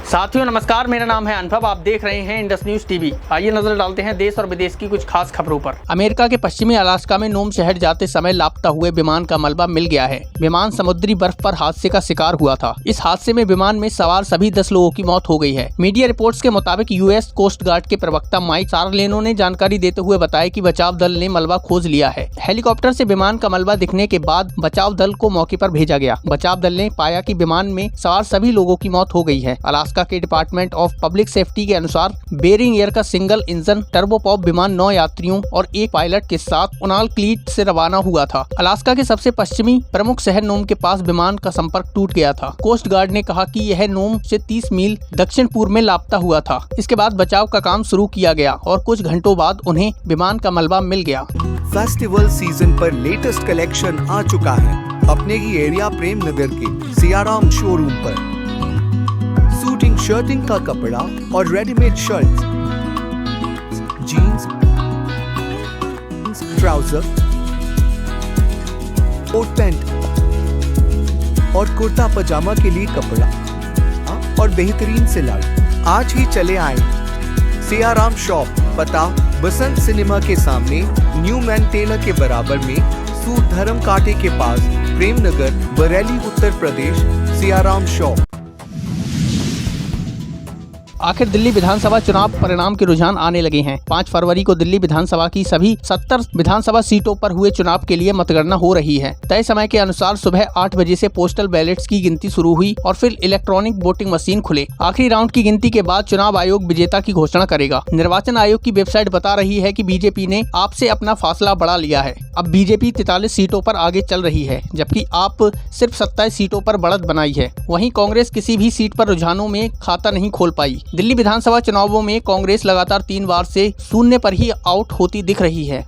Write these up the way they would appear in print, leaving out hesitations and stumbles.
साथियों नमस्कार, मेरा नाम है अनुभव। आप देख रहे हैं इंडस न्यूज टीवी। आइए नजर डालते हैं देश और विदेश की कुछ खास खबरों पर। अमेरिका के पश्चिमी अलास्का में नोम शहर जाते समय लापता हुए विमान का मलबा मिल गया है। विमान समुद्री बर्फ पर हादसे का शिकार हुआ था। इस हादसे में विमान में सवार सभी 10 लोगों की मौत हो गई है। मीडिया रिपोर्ट्स के मुताबिक यूएस कोस्ट गार्ड के प्रवक्ता माइक सार्लेनो ने जानकारी देते हुए बताया कि बचाव दल ने मलबा खोज लिया है। हेलीकॉप्टर से विमान का मलबा दिखने के बाद बचाव दल को मौके पर भेजा गया। बचाव दल ने पाया कि विमान में सवार सभी लोगों की मौत हो गई है। अलास्का के डिपार्टमेंट ऑफ पब्लिक सेफ्टी के अनुसार बेरिंग एयर का सिंगल इंजन टर्बोपॉप विमान 9 यात्रियों और एक पायलट के साथ उनालक्लीट से रवाना हुआ था। अलास्का के सबसे पश्चिमी प्रमुख शहर नोम के पास विमान का संपर्क टूट गया था। कोस्ट गार्ड ने कहा कि यह नोम से 30 मील दक्षिण पूर्व में लापता हुआ था। इसके बाद बचाव का काम शुरू किया गया और कुछ घंटों बाद उन्हें विमान का मलबा मिल गया। फेस्टिवल सीजन पर लेटेस्ट कलेक्शन आ चुका है अपने ही एरिया प्रेम नगर के सियाराम शोरूम पर। सूटिंग शर्टिंग का कपड़ा और readymade shirts, jeans, trouser, coat pant और कुर्ता पजामा के लिए कपड़ा और बेहतरीन सिलाई। आज ही चले आए सियाराम शॉप, पता बसंत सिनेमा के सामने, न्यू मैन टेलर के बराबर में, सूट धर्म कांटे के पास, प्रेम नगर, बरेली, उत्तर प्रदेश। सियाराम शॉप। आखिर दिल्ली विधानसभा चुनाव परिणाम के रुझान आने लगे हैं। 5 फरवरी को दिल्ली विधानसभा की सभी 70 विधानसभा सीटों पर हुए चुनाव के लिए मतगणना हो रही है। तय समय के अनुसार सुबह 8 बजे से पोस्टल बैलेट्स की गिनती शुरू हुई और फिर इलेक्ट्रॉनिक वोटिंग मशीन खुले। आखिरी राउंड की गिनती के बाद चुनाव आयोग विजेता की घोषणा करेगा। निर्वाचन आयोग की वेबसाइट बता रही है कि बीजेपी ने आप से अपना फासला बढ़ा लिया है। अब बीजेपी 43 सीटों पर आगे चल रही है, जबकि आप सिर्फ 27 सीटों पर बढ़त बनाई है। वहीं कांग्रेस किसी भी सीट पर रुझानों में खाता नहीं खोल पाई। दिल्ली विधानसभा चुनावों में कांग्रेस लगातार 3 बार से शून्य पर ही आउट होती दिख रही है।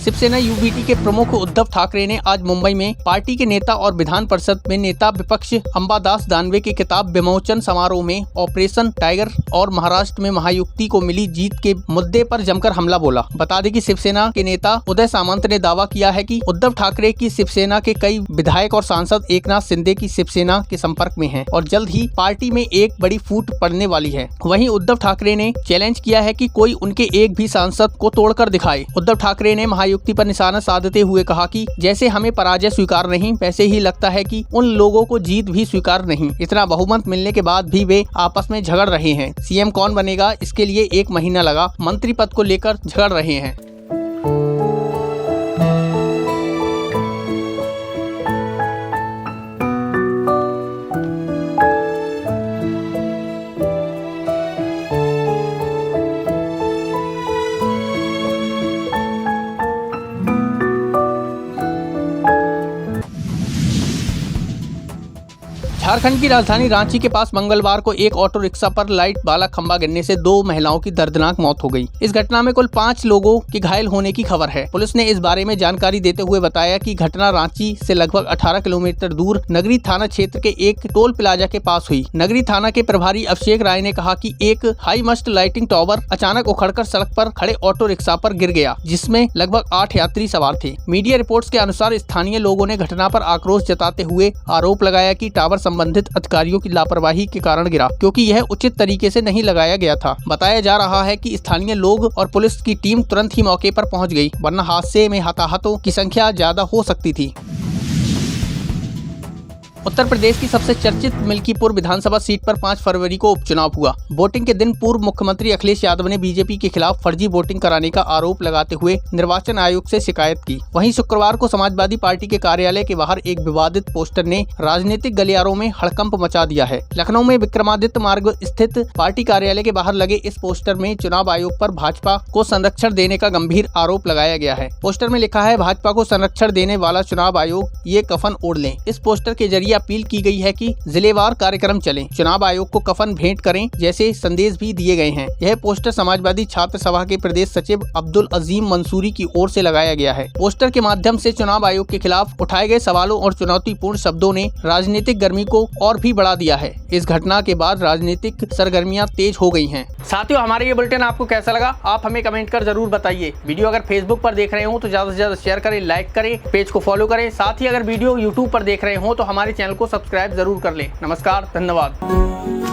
शिवसेना यूबीटी के प्रमुख उद्धव ठाकरे ने आज मुंबई में पार्टी के नेता और विधान परिषद में नेता विपक्ष अंबादास दानवे के किताब विमोचन समारोह में ऑपरेशन टाइगर और महाराष्ट्र में महायुति को मिली जीत के मुद्दे पर जमकर हमला बोला। बता दें कि शिवसेना के नेता उदय सामंत ने दावा किया है कि उद्धव ठाकरे की शिवसेना के कई विधायक और सांसद एकनाथ शिंदे की शिवसेना के संपर्क में हैं और जल्द ही पार्टी में एक बड़ी फूट पड़ने वाली है। वहीं उद्धव ठाकरे ने चैलेंज किया है कि कोई उनके एक भी सांसद को तोड़कर दिखाए। उद्धव ठाकरे ने युक्ति पर निशाना साधते हुए कहा कि जैसे हमें पराजय स्वीकार नहीं, वैसे ही लगता है कि उन लोगों को जीत भी स्वीकार नहीं। इतना बहुमत मिलने के बाद भी वे आपस में झगड़ रहे हैं। सीएम कौन बनेगा, इसके लिए 1 महीना लगा। मंत्री पद को लेकर झगड़ रहे हैं। झारखंड की राजधानी रांची के पास मंगलवार को एक ऑटो रिक्शा पर लाइट वाला खंभा गिरने से 2 महिलाओं की दर्दनाक मौत हो गई। इस घटना में कुल 5 लोगों के घायल होने की खबर है। पुलिस ने इस बारे में जानकारी देते हुए बताया कि घटना रांची से लगभग 18 किलोमीटर दूर नगरी थाना क्षेत्र के एक टोल प्लाजा के पास हुई। नगरी थाना के प्रभारी अभिषेक राय ने कहा कि एक हाई मस्ट लाइटिंग टावर अचानक उखड़कर सड़क पर खड़े ऑटो रिक्शा पर गिर गया, जिसमें लगभग 8 यात्री सवार थे। मीडिया रिपोर्ट्स के अनुसार स्थानीय लोगों ने घटना पर आक्रोश जताते हुए आरोप लगाया कि टावर संबंधित अधिकारियों की लापरवाही के कारण गिरा, क्योंकि यह उचित तरीके से नहीं लगाया गया था। बताया जा रहा है कि स्थानीय लोग और पुलिस की टीम तुरंत ही मौके पर पहुंच गई, वरना हादसे में हताहतों की संख्या ज्यादा हो सकती थी। उत्तर प्रदेश की सबसे चर्चित मिल्कीपुर विधानसभा सीट पर 5 फरवरी को उपचुनाव हुआ। वोटिंग के दिन पूर्व मुख्यमंत्री अखिलेश यादव ने बीजेपी के खिलाफ फर्जी वोटिंग कराने का आरोप लगाते हुए निर्वाचन आयोग से शिकायत की। वहीं शुक्रवार को समाजवादी पार्टी के कार्यालय के बाहर एक विवादित पोस्टर ने राजनीतिक गलियारों में हड़कंप मचा दिया है। लखनऊ में विक्रमादित्य मार्ग स्थित पार्टी कार्यालय के बाहर लगे इस पोस्टर में चुनाव आयोग पर भाजपा को संरक्षण देने का गंभीर आरोप लगाया गया है। पोस्टर में लिखा है, भाजपा को संरक्षण देने वाला चुनाव आयोग ये कफन ओढ़ लें। इस पोस्टर के जरिए अपील की गई है कि जिलेवार कार्यक्रम चलें, चुनाव आयोग को कफन भेंट करें जैसे संदेश भी दिए गए हैं। यह पोस्टर समाजवादी छात्र सभा के प्रदेश सचिव अब्दुल अजीम मंसूरी की ओर से लगाया गया है। पोस्टर के माध्यम से चुनाव आयोग के खिलाफ उठाए गए सवालों और चुनौतीपूर्ण शब्दों ने राजनीतिक गर्मी को और भी बढ़ा दिया है। इस घटना के बाद राजनीतिक सरगर्मियां तेज हो गई हैं। साथियों, हमारे ये बुलेटिन आपको कैसा लगा आप हमें कमेंट कर जरूर बताइए। वीडियो अगर फेसबुक पर देख रहे हो तो ज्यादा से ज्यादा शेयर करें, लाइक करें, पेज को फॉलो करें। साथ ही अगर वीडियो यूट्यूब पर देख रहे हो तो हमारे चैनल को सब्सक्राइब जरूर कर लें। नमस्कार, धन्यवाद।